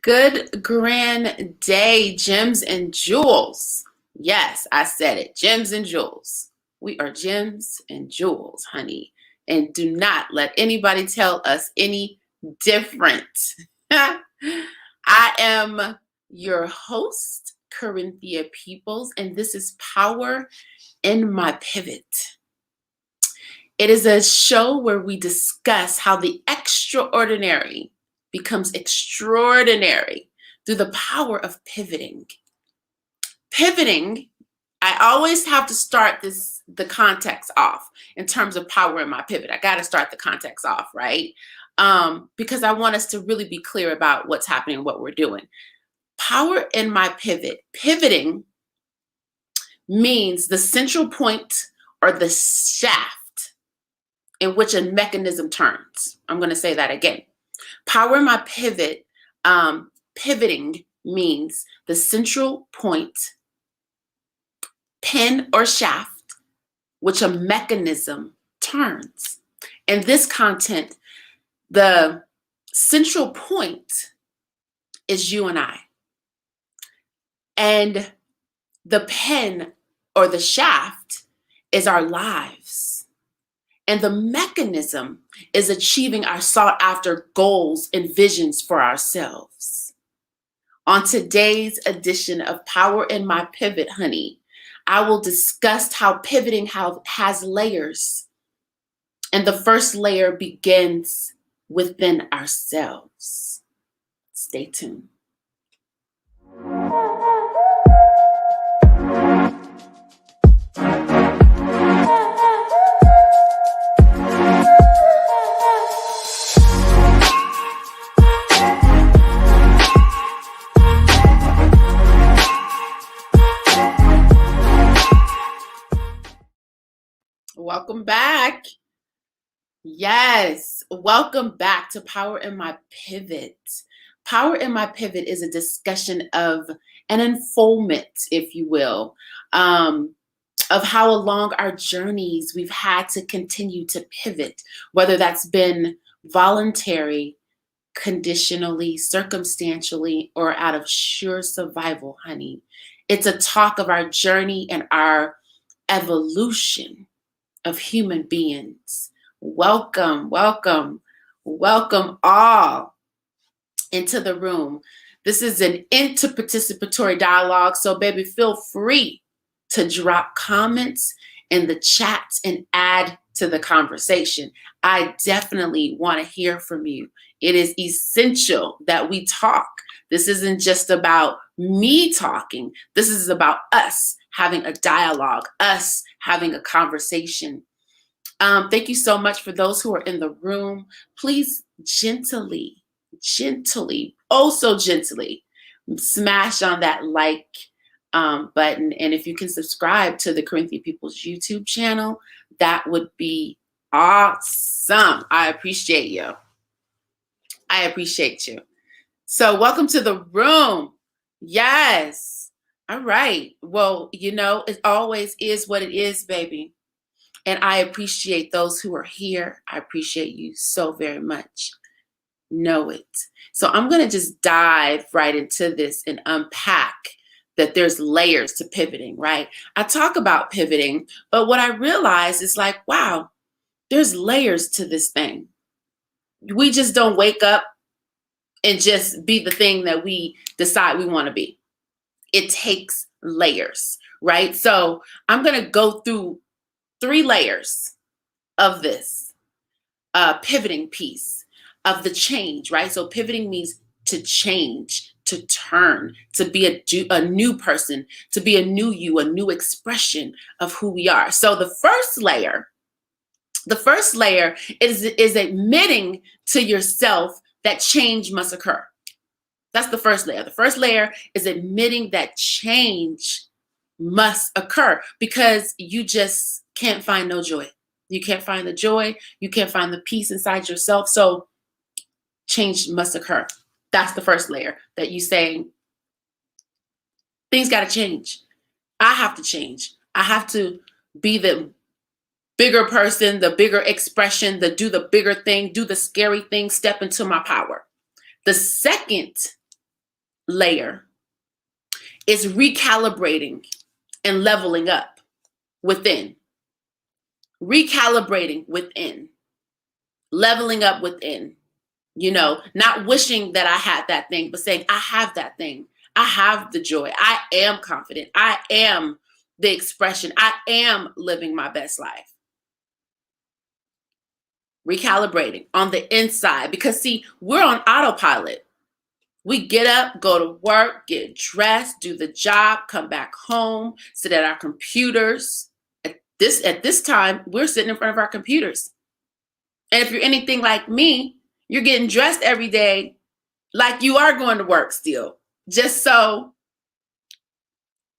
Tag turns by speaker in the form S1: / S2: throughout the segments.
S1: Good grand day, gems and jewels. Yes, I said it, gems and jewels. We are gems and jewels, honey. And do not let anybody tell us any different. I am your host, Corinthia Peoples, and this is Power in My Pivot. It is a show where we discuss how the extraordinary becomes extraordinary through the power of pivoting. Pivoting, I always have to start the context off in terms of power in my pivot. I got to start the context off, right? Because I want us to really be clear about what's happening and what we're doing. Power in my pivot. Pivoting means the central point or the shaft in which a mechanism turns. I'm going to say that again. Power in my pivot, pivoting means the central point, pin or shaft, which a mechanism turns. In this content, the central point is you and I. And the pin or the shaft is our lives. And the mechanism is achieving our sought after goals and visions for ourselves. On today's edition of Power in My Pivot, honey, I will discuss how pivoting has layers. And the first layer begins within ourselves. Stay tuned. Welcome back. Yes, welcome back to Power in My Pivot. Power in My Pivot is a discussion of an unfoldment, if you will, of how along our journeys we've had to continue to pivot, whether that's been voluntary, conditionally, circumstantially, or out of sheer survival, honey. It's a talk of our journey and our evolution of human beings. Welcome, welcome, welcome all into the room. This is an interparticipatory dialogue, so baby, feel free to drop comments in the chat and add to the conversation. I definitely want to hear from you. It is essential that we talk. This isn't just about me talking. This is about us having a dialogue, us having a conversation. Thank you so much for those who are in the room. Please gently, oh so gently, smash on that like button. And if you can subscribe to the Corinthia Peoples YouTube channel, that would be awesome. I appreciate you. I appreciate you. So welcome to the room. Yes. All right. Well, you know, it always is what it is, baby. And I appreciate those who are here. I appreciate you so very much. Know it. So I'm going to just dive right into this and unpack that there's layers to pivoting, right? I talk about pivoting, but what I realize is like, wow, there's layers to this thing. We just don't wake up and just be the thing that we decide we want to be. It takes layers, right? So I'm going to go through 3 layers of this pivoting piece of the change, right? So pivoting means to change, to turn, to be a new person, to be a new you, a new expression of who we are. So the first layer is admitting to yourself that change must occur. That's the first layer. The first layer is admitting that change must occur because you just can't find no joy. You can't find the joy. You can't find the peace inside yourself. So change must occur. That's the first layer, that you saying things got to change. I have to change. I have to be the bigger person, the bigger expression, do the bigger thing, do the scary thing, step into my power. The second layer is recalibrating and leveling up within. Recalibrating within. Leveling up within. You know, not wishing that I had that thing, but saying, I have that thing. I have the joy. I am confident. I am the expression. I am living my best life. Recalibrating on the inside, because see, we're on autopilot. We get up, go to work, get dressed, do the job, come back home, sit at our computers. At this time, we're sitting in front of our computers. And if you're anything like me, you're getting dressed every day like you are going to work still, just so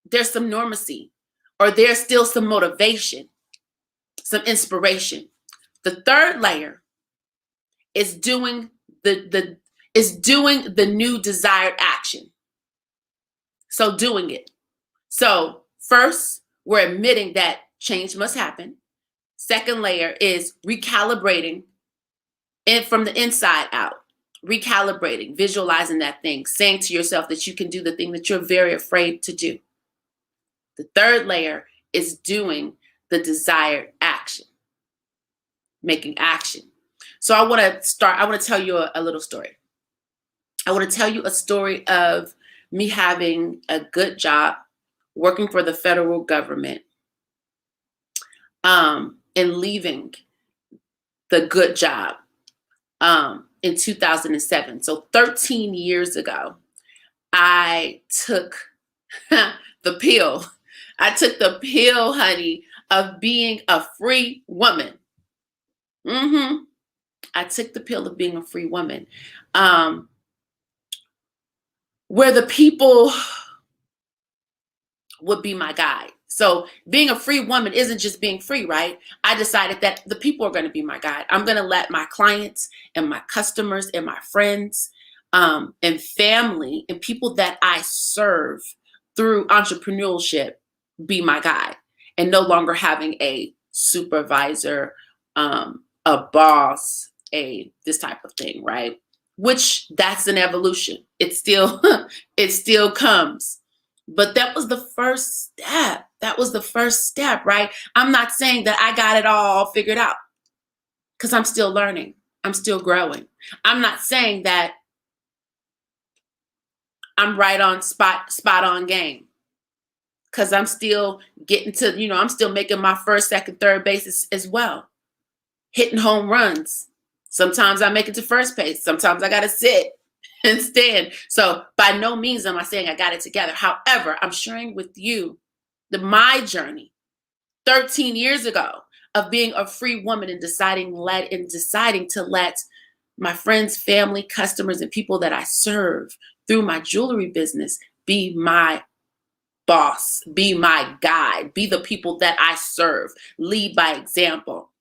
S1: there's some normacy, or there's still some motivation, some inspiration. The third layer is doing the new desired action. So doing it. So first, we're admitting that change must happen. Second layer is recalibrating it from the inside out. Recalibrating, visualizing that thing, saying to yourself that you can do the thing that you're very afraid to do. The third layer is doing the desired action, making action. So I want to tell you a little story. I want to tell you a story of me having a good job, working for the federal government, and leaving the good job in 2007. So 13 years ago, I took the pill. I took the pill, honey, of being a free woman. I took the pill of being a free woman. Where the people would be my guide. So being a free woman isn't just being free, right? I decided that the people are going to be my guide. I'm going to let my clients and my customers and my friends and family and people that I serve through entrepreneurship be my guide, and no longer having a supervisor, a boss, this type of thing, right? Which that's an evolution. It still comes. But that was the first step. That was the first step, right? I'm not saying that I got it all figured out, because I'm still learning. I'm still growing. I'm not saying that I'm right on spot on game, because I'm still getting to, I'm still making my first, second, third bases as well. Hitting home runs. Sometimes I make it to first base. Sometimes I got to sit and stand. So by no means am I saying I got it together. However, I'm sharing with you my journey 13 years ago of being a free woman and deciding to let my friends, family, customers, and people that I serve through my jewelry business be my boss, be my guide, be the people that I serve, lead by example,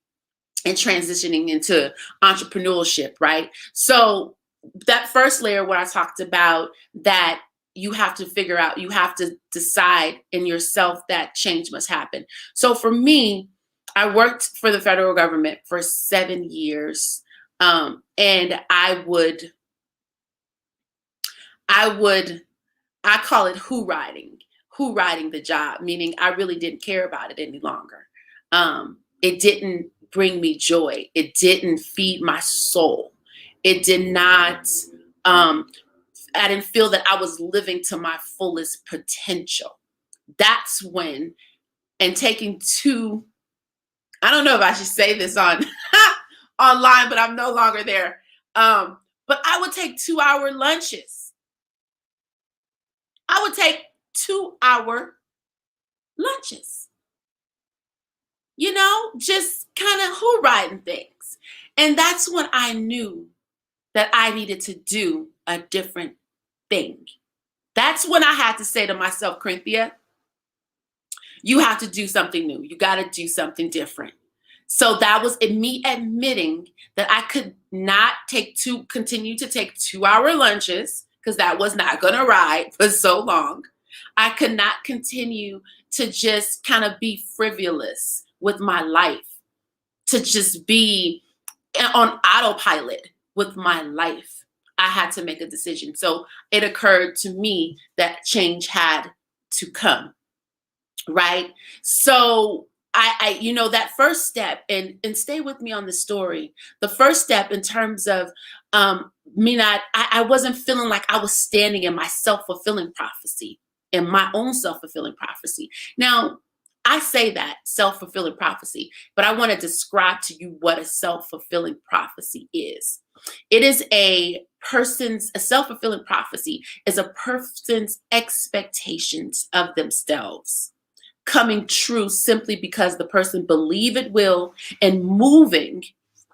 S1: and transitioning into entrepreneurship, right? So that first layer, what I talked about, that you have to figure out, you have to decide in yourself that change must happen. So for me, I worked for the federal government for 7 years. And I call it who riding the job, meaning I really didn't care about it any longer. It didn't bring me joy. It didn't feed my soul. It did not, I didn't feel that I was living to my fullest potential. That's when, and taking two, I don't know if I should say this on online, but I'm no longer there. But I would take 2-hour lunches. I would take 2-hour lunches. Just kind of who riding things. And that's when I knew that I needed to do a different thing. That's when I had to say to myself, Corinthia, you have to do something new. You got to do something different. So that was me admitting that I could not continue to take 2-hour lunches, because that was not going to ride for so long. I could not continue to just kind of be frivolous with my life, to just be on autopilot with my life. I had to make a decision. So it occurred to me that change had to come, right? So that first step, and stay with me on the story. The first step in terms of me not, I wasn't feeling like I was standing in my self-fulfilling prophecy, in my own self-fulfilling prophecy. Now, I say that self-fulfilling prophecy, but I want to describe to you what a self-fulfilling prophecy is. It is a self-fulfilling prophecy is a person's expectations of themselves coming true simply because the person believe it will and moving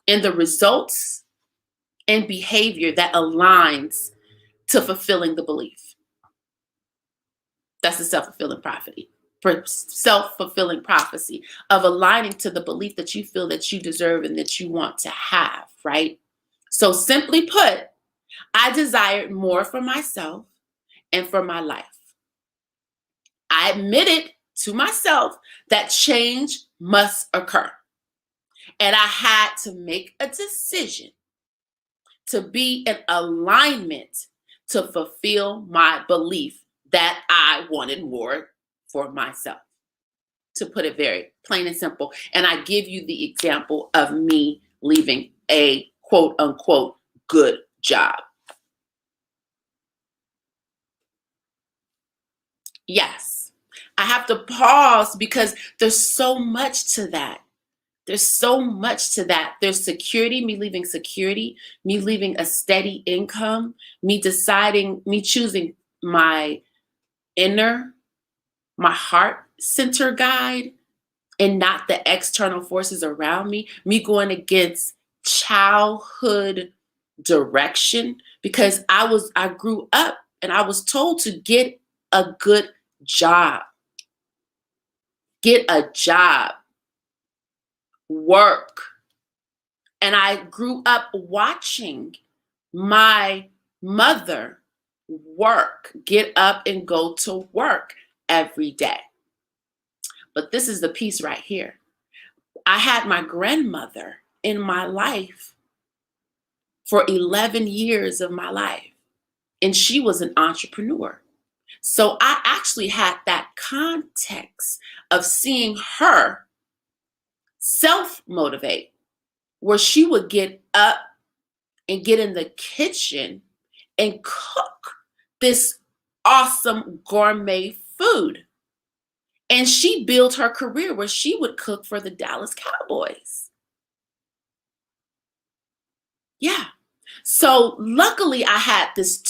S1: in the results and behavior that aligns to fulfilling the belief. That's a self-fulfilling prophecy of aligning to the belief that you feel that you deserve and that you want to have, right? So simply put, I desired more for myself and for my life. I admitted to myself that change must occur. And I had to make a decision to be in alignment to fulfill my belief that I wanted more for myself, to put it very plain and simple. And I give you the example of me leaving a quote unquote good job. Yes, I have to pause because there's so much to that. There's so much to that. There's security, me leaving security, me leaving a steady income, me choosing my inner, my heart center guide, and not the external forces around me going against childhood direction, because I grew up and I was told to get a good job, get a job, work. And I grew up watching my mother work, get up and go to work every day. But this is the piece right here. I had my grandmother in my life for 11 years of my life, and she was an entrepreneur. So I actually had that context of seeing her self-motivate, where she would get up and get in the kitchen and cook this awesome gourmet food. And she built her career where she would cook for the Dallas Cowboys. Yeah. So luckily I had this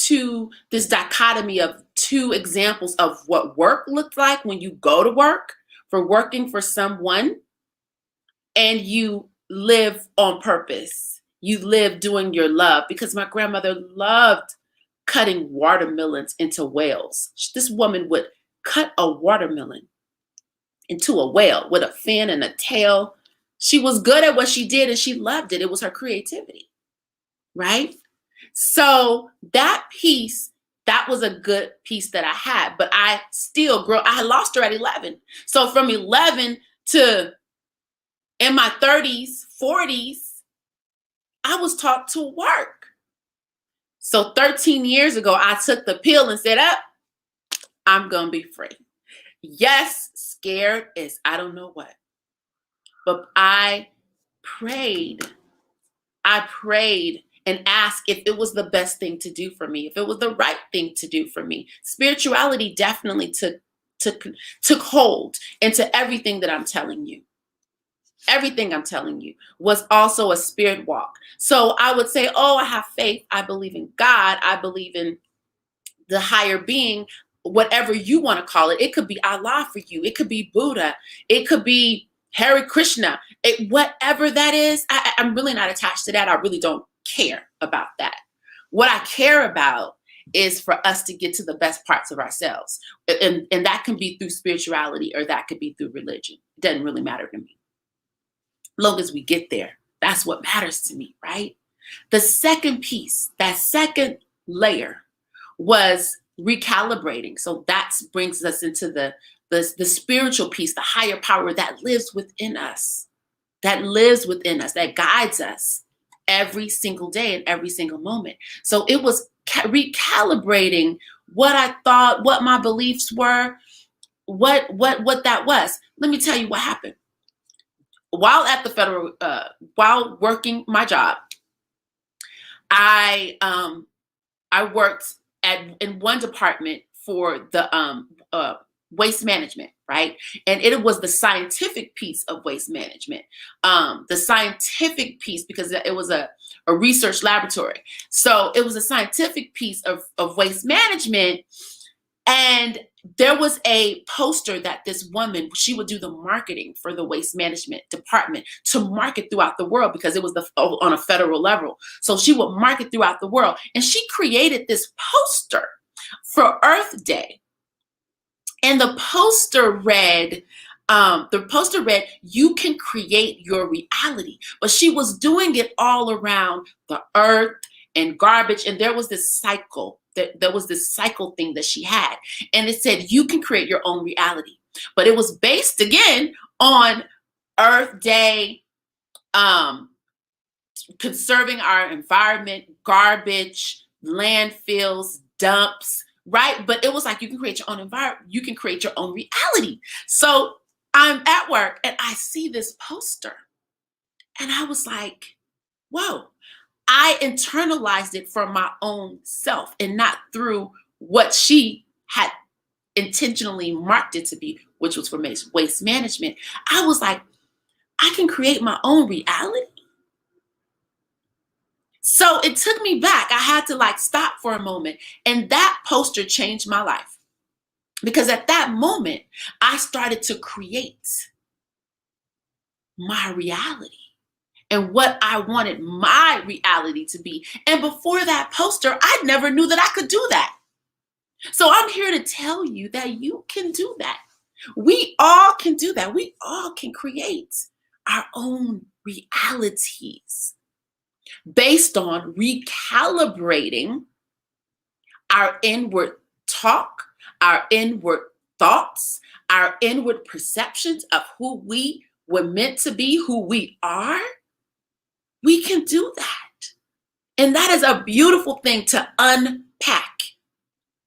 S1: dichotomy of two examples of what work looked like when you go to work for working for someone, and you live on purpose. You live doing your love, because my grandmother loved cutting watermelons into whales. This woman would cut a watermelon into a whale with a fin and a tail. She was good at what she did and she loved it. It was her creativity, right? So that piece, that was a good piece that I had, but I still grew. I lost her at 11. So from 11 to in my 30s, 40s, I was taught to work. So 13 years ago, I took the pill and said, I'm going to be free. Yes, scared as I don't know what. But I prayed and asked if it was the best thing to do for me, if it was the right thing to do for me. Spirituality definitely took hold into everything that I'm telling you. Everything I'm telling you was also a spirit walk. So I would say, I have faith. I believe in God. I believe in the higher being, whatever you want to call it. It could be Allah for you. It could be Buddha. It could be Hare Krishna. Whatever that is, I'm really not attached to that. I really don't care about that. What I care about is for us to get to the best parts of ourselves. And that can be through spirituality, or that could be through religion. It doesn't really matter to me. long as we get there. That's what matters to me, right? The second piece, that second layer, was recalibrating. So that brings us into the spiritual piece, the higher power that lives within us, that guides us every single day and every single moment. So it was recalibrating what I thought, what my beliefs were, what that was. Let me tell you what happened. While at the federal, while working my job, I worked in one department for the waste management, right? And it was the scientific piece of waste management, the scientific piece, because it was a research laboratory. So it was a scientific piece of waste management. And there was a poster that this woman, she would do the marketing for the waste management department to market throughout the world, because it was on a federal level. So she would market throughout the world. And she created this poster for Earth Day. And the poster read, you can create your reality. But she was doing it all around the earth and garbage. And there was this cycle. There was this cycle thing that she had. And it said, you can create your own reality. But it was based, again, on Earth Day, conserving our environment, garbage, landfills, dumps, right? But it was like, you can create your own environment. You can create your own reality. So I'm at work and I see this poster. And I was like, whoa. I internalized it from my own self and not through what she had intentionally marked it to be, which was for waste management. I was like, I can create my own reality. So it took me back. I had to stop for a moment. And that poster changed my life. Because at that moment, I started to create my reality and what I wanted my reality to be. And before that poster, I never knew that I could do that. So I'm here to tell you that you can do that. We all can do that. We all can create our own realities based on recalibrating our inward talk, our inward thoughts, our inward perceptions of who we were meant to be, who we are. We can do that. And that is a beautiful thing to unpack.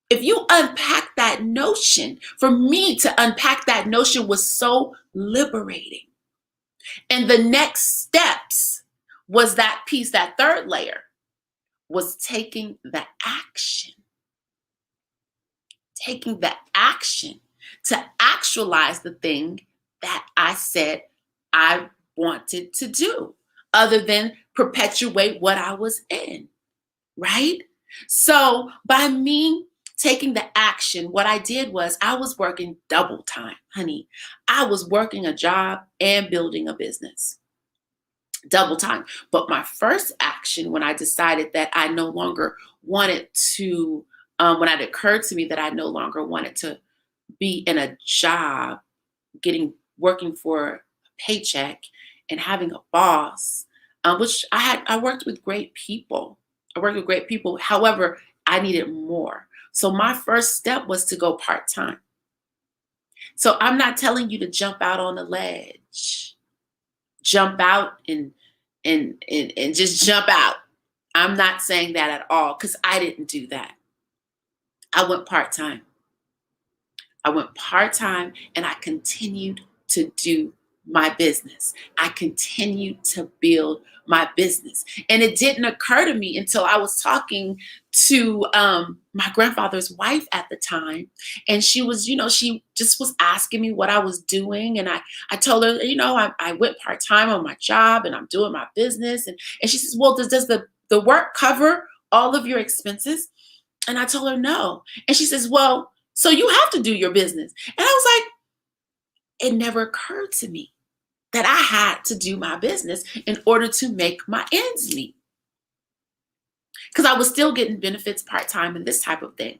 S1: If you unpack that notion, for me to unpack that notion was so liberating. And the next steps was that piece, that third layer, was taking the action. Taking the action to actualize the thing that I said I wanted to do, other than perpetuate what I was in, right? So by me taking the action, what I did was I was working double time, honey. I was working a job and building a business. Double time. But my first action, when I decided that I no longer wanted to, when it occurred to me that I no longer wanted to be in a job, working for a paycheck and having a boss, which I worked with great people. However, I needed more. So my first step was to go part-time. So I'm not telling you to jump out on the ledge, jump out and just jump out. I'm not saying that at all, because I didn't do that. I went part-time. And I continued to do my business. I continued to build my business. And it didn't occur to me until I was talking to my grandfather's wife at the time. And she was, she just was asking me what I was doing. And I told her, I went part-time on my job and I'm doing my business. And she says, well, does the work cover all of your expenses? And I told her no. And she says, well, so you have to do your business. And I was like, it never occurred to me that I had to do my business in order to make my ends meet. Because I was still getting benefits part-time and this type of thing.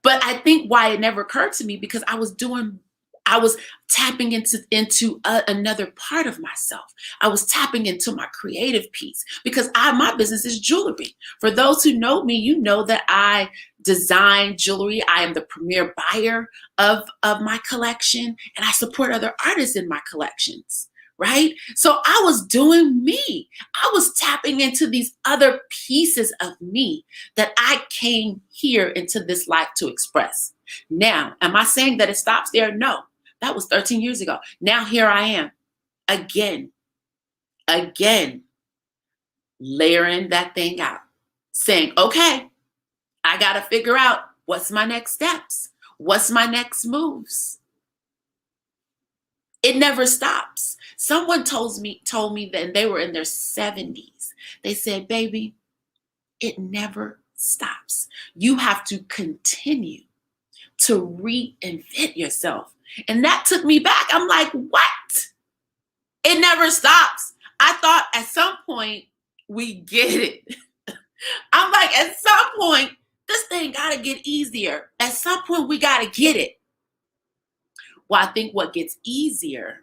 S1: But I think why it never occurred to me, because I was doing I was tapping into another part of myself. I was tapping into my creative piece because my business is jewelry. For those who know me, you know that I design jewelry. I am the premier buyer of my collection, and I support other artists in my collections. Right? So I was doing me. I was tapping into these other pieces of me that I came here into this life to express. Now, am I saying that it stops there? No. That was 13 years ago. Now here I am again, layering that thing out, saying, okay, I got to figure out what's my next steps. What's my next moves? It never stops. Someone told me that they were in their 70s. They said, baby, it never stops. You have to continue to reinvent yourself. And that took me back. I'm like, what? It never stops. I thought at some point we get it. I'm like, at some point, this thing got to get easier. At some point, we got to get it. Well, I think what gets easier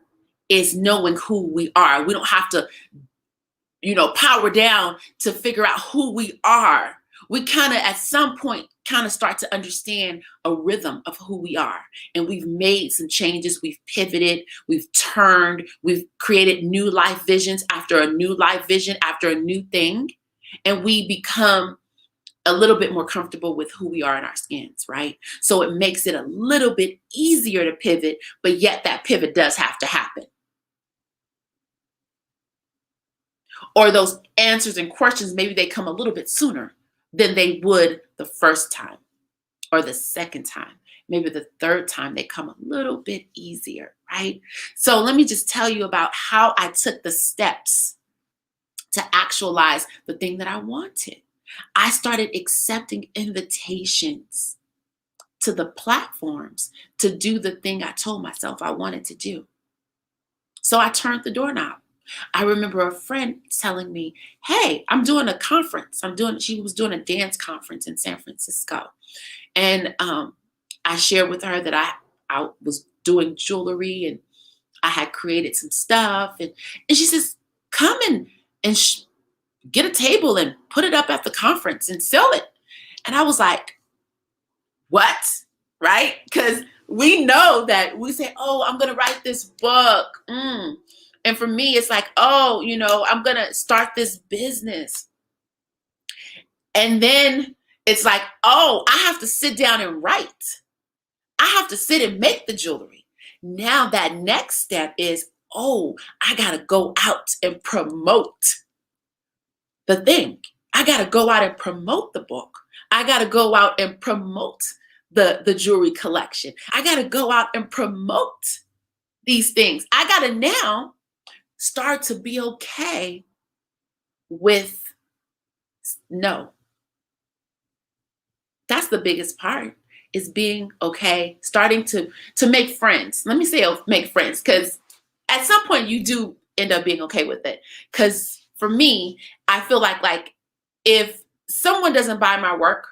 S1: is knowing who we are. We don't have to, power down to figure out who we are. We kind of, at some point, start to understand a rhythm of who we are. And we've made some changes. We've pivoted. We've turned. We've created new life visions after a new life vision, after a new thing. And we become a little bit more comfortable with who we are in our skins, right? So it makes it a little bit easier to pivot, but yet that pivot does have to happen. Or those answers and questions, maybe they come a little bit sooner than they would the first time or the second time. Maybe the third time they come a little bit easier, right? So let me just tell you about how I took the steps to actualize the thing that I wanted. I started accepting invitations to the platforms to do the thing I told myself I wanted to do. So I turned the doorknob. I remember a friend telling me, hey, I'm doing a conference. She was doing a dance conference in San Francisco. And I shared with her that I was doing jewelry and I had created some stuff. And she says, come and get a table and put it up at the conference and sell it. And I was like, what? Right? Because we know that we say, oh, I'm going to write this book. And for me, it's like, oh, I'm going to start this business. And then it's like, oh, I have to sit down and write. I have to sit and make the jewelry. Now that next step is, oh, I got to go out and promote the thing. I got to go out and promote the book. I got to go out and promote the jewelry collection. I got to go out and promote these things. I got to now start to be okay with no. That's the biggest part, is being okay, starting to make friends. Let me say make friends, because at some point you do end up being okay with it. Because for me, I feel like if someone doesn't buy my work,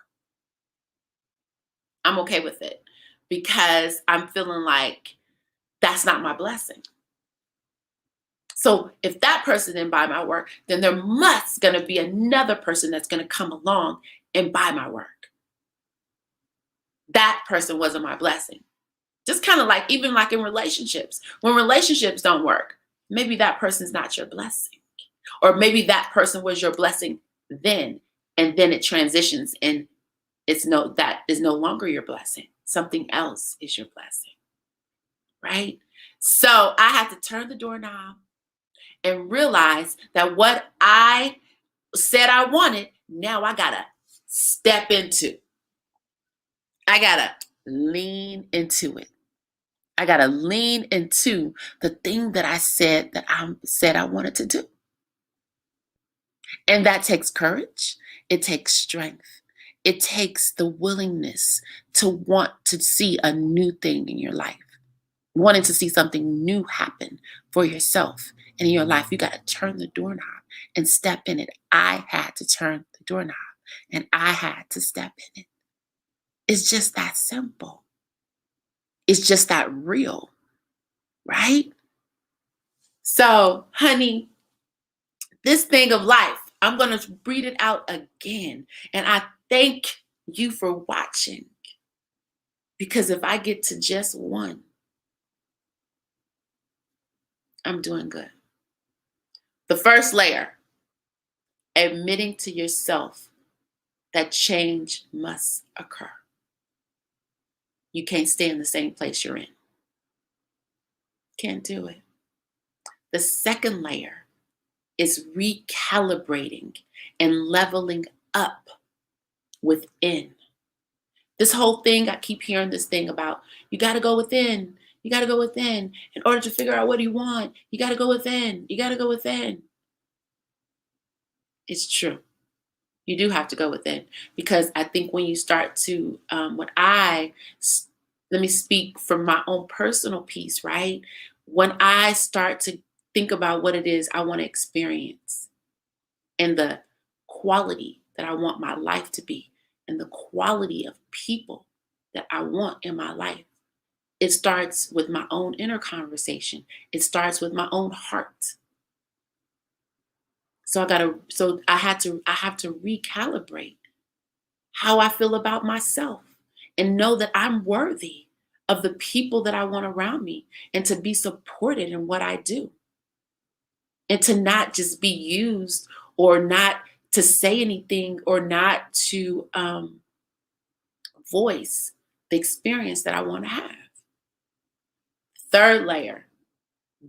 S1: I'm okay with it, because I'm feeling like that's not my blessing. So if that person didn't buy my work, then there must going to be another person that's going to come along and buy my work. That person wasn't my blessing. Just kind of like, even like in relationships, when relationships don't work, maybe that person's not your blessing. Or maybe that person was your blessing then, and then it transitions and that is no longer your blessing. Something else is your blessing, right? So I had to turn the doorknob and realize that what I said I wanted, now I gotta step into. I gotta lean into it. I gotta lean into the thing that I said I wanted to do. And that takes courage. It takes strength. It takes the willingness to want to see a new thing in your life. Wanting to see something new happen for yourself and in your life. You got to turn the doorknob and step in it. I had to turn the doorknob and I had to step in it. It's just that simple. It's just that real. right? So, honey, this thing of life, I'm going to read it out again. And I thank you for watching, because if I get to just one, I'm doing good. The first layer, admitting to yourself that change must occur. You can't stay in the same place you're in. Can't do it. The second layer is recalibrating and leveling up within. This whole thing, I keep hearing this thing about you got to go within. You got to go within in order to figure out what you want. You got to go within. You got to go within. It's true. You do have to go within, because I think when you start to, let me speak from my own personal piece, right? When I start to think about what it is I want to experience and the quality that I want my life to be and the quality of people that I want in my life, it starts with my own inner conversation. It starts with my own heart. So I have to recalibrate how I feel about myself and know that I'm worthy of the people that I want around me, and to be supported in what I do, and to not just be used, or not to say anything, or not to voice the experience that I want to have. Third layer,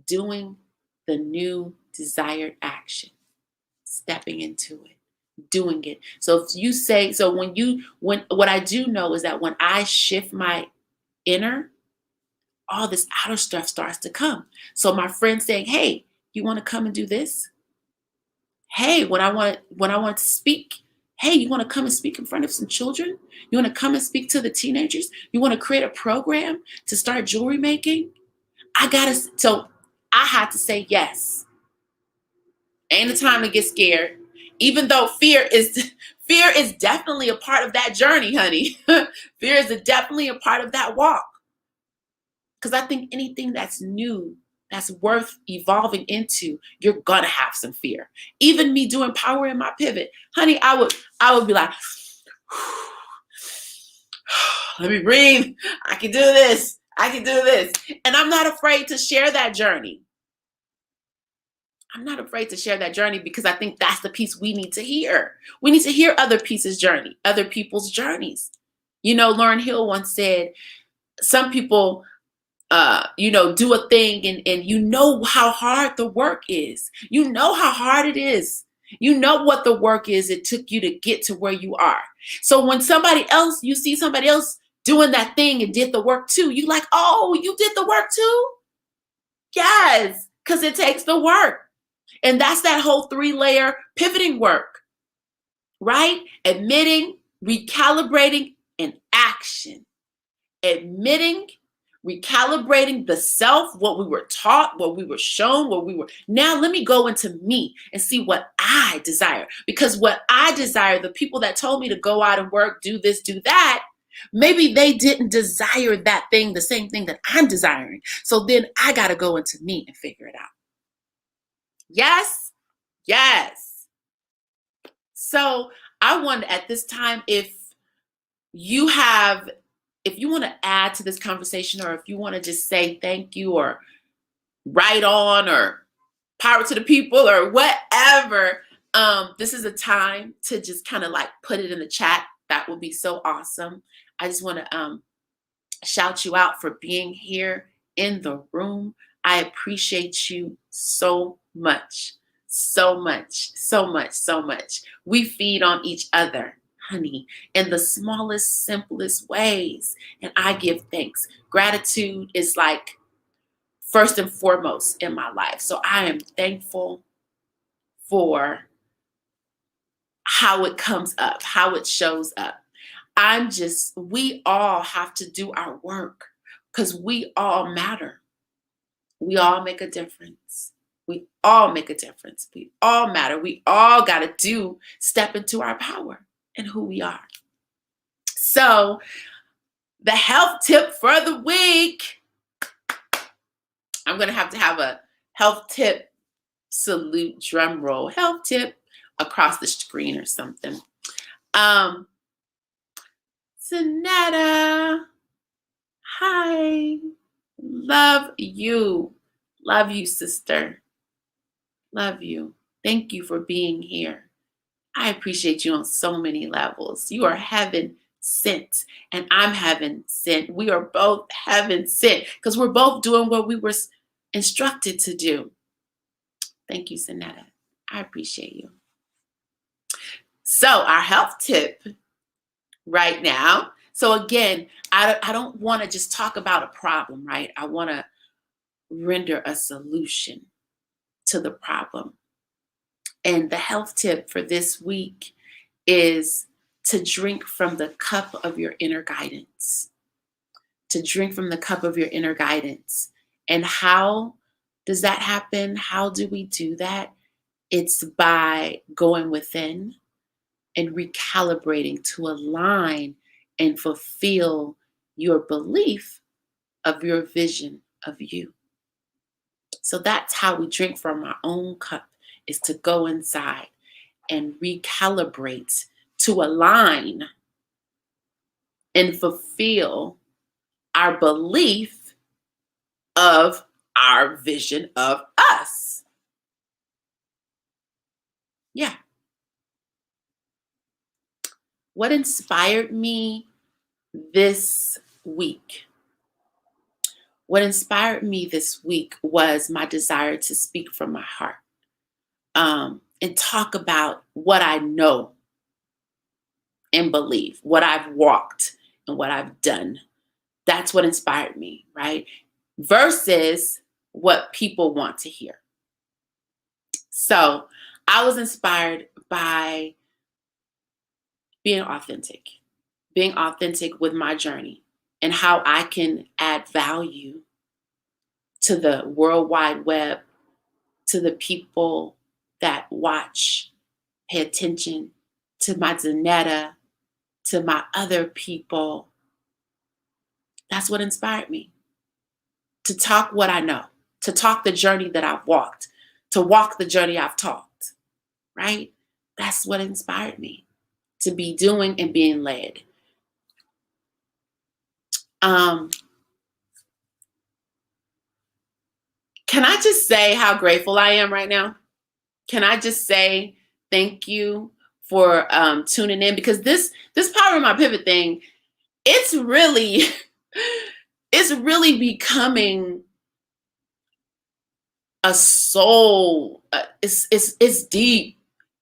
S1: doing the new desired action, stepping into it, doing it. So if you say, so when what I do know is that when I shift my inner, all this outer stuff starts to come. So my friend saying, hey, you want to come and do this? Hey, when I want to speak, hey, you want to come and speak in front of some children? You want to come and speak to the teenagers? You want to create a program to start jewelry making? So I had to say yes. Ain't the time to get scared. Even though fear is definitely a part of that journey, honey. Fear is definitely a part of that walk. Because I think anything that's new, that's worth evolving into, you're gonna have some fear. Even me doing power in my pivot, honey, I would be like, let me breathe. I can do this. I can do this. And I'm not afraid to share that journey. I'm not afraid to share that journey, because I think that's the piece we need to hear. We need to hear other people's journeys. You know, Lauryn Hill once said, some people, do a thing and you know how hard the work is. You know how hard it is. You know what the work is it took you to get to where you are. So when you see somebody else doing that thing and did the work too, you like, oh, you did the work too? Yes, because it takes the work. And that's that whole 3-layer pivoting work, right? Admitting, recalibrating, and action. Admitting, recalibrating the self, what we were taught, what we were shown, now let me go into me and see what I desire. Because what I desire, the people that told me to go out and work, do this, do that, maybe they didn't desire that thing, the same thing that I'm desiring. So then I got to go into me and figure it out. Yes. Yes. So I wonder at this time, if you want to add to this conversation, or if you want to just say thank you, or write on, or power to the people, or whatever, this is a time to just kind of like put it in the chat. That would be so awesome. I just want to shout you out for being here in the room. I appreciate you so much. So much, so much, so much. We feed on each other, honey, in the smallest, simplest ways. And I give thanks. Gratitude is like first and foremost in my life. So I am thankful for how it comes up, how it shows up. We all have to do our work, because we all matter. We all make a difference. We all make a difference. We all matter. We all got to step into our power and who we are. So the health tip for the week, I'm going to have a health tip salute drum roll, health tip across the screen or something. Sonetta, hi. Love you. Love you, sister. Love you. Thank you for being here. I appreciate you on so many levels. You are heaven sent, and I'm heaven sent. We are both heaven sent because we're both doing what we were instructed to do. Thank you, Sonetta. I appreciate you. So our health tip right now. So again, I don't want to just talk about a problem, right? I want to render a solution to the problem. And the health tip for this week is to drink from the cup of your inner guidance. To drink from the cup of your inner guidance. And how does that happen? How do we do that? It's by going within and recalibrating to align and fulfill your belief of your vision of you. So that's how we drink from our own cup, is to go inside and recalibrate to align and fulfill our belief of our vision of us. Yeah. What inspired me this week? What inspired me this week was my desire to speak from my heart, and talk about what I know and believe, what I've walked and what I've done. That's what inspired me, right? Versus what people want to hear. So I was inspired by being authentic with my journey and how I can add value to the World Wide Web, to the people that watch, pay attention, to my Zanetta, to my other people. That's what inspired me. To talk what I know, to talk the journey that I've walked, to walk the journey I've talked, right? That's what inspired me to be doing and being led. Can I just say how grateful I am right now? Can I just say thank you for tuning in? Because this Power in My Pivot thing, it's really becoming a soul. It's deep.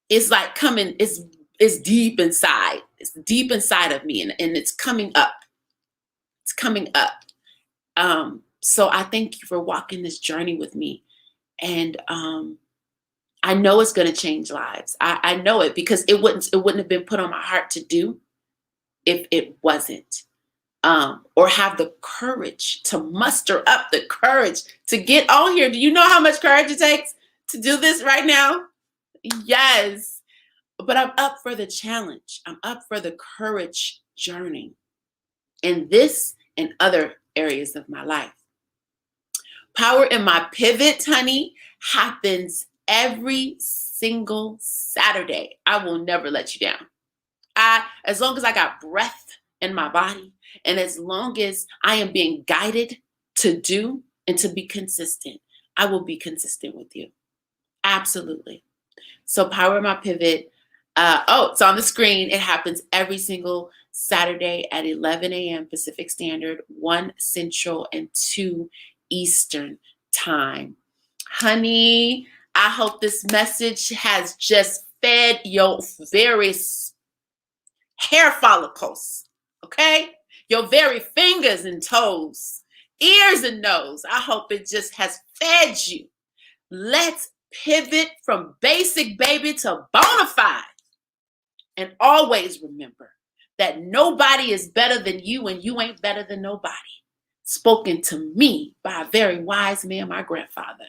S1: It's like coming. It's deep inside. It's deep inside of me, and it's coming up. It's coming up. So I thank you for walking this journey with me, and I know it's going to change lives. I know it, because it wouldn't have been put on my heart to do if it wasn't. Or have the courage to muster up the courage to get on here. Do you know how much courage it takes to do this right now? Yes. But I'm up for the challenge. I'm up for the courage journey in this and other areas of my life. Power in My Pivot, honey, happens every single Saturday. I will never let you down. As long as I got breath in my body, and as long as I am being guided to do and to be consistent, I will be consistent with you. Absolutely. So Power in My Pivot, it's on the screen. It happens every single Saturday at 11 a.m. Pacific Standard, 1 Central, and 2 Eastern time. Honey, I hope this message has just fed your various hair follicles, okay? Your very fingers and toes, ears and nose. I hope it just has fed you. Let's pivot from basic baby to bona fide. And always remember that nobody is better than you, and you ain't better than nobody. Spoken to me by a very wise man, my grandfather.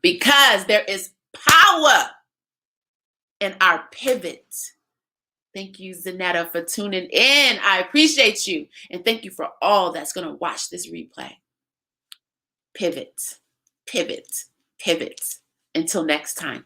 S1: Because there is power in our pivot. Thank you, Zanetta, for tuning in. I appreciate you. And thank you for all that's going to watch this replay. pivot, pivot, pivot. Until next time.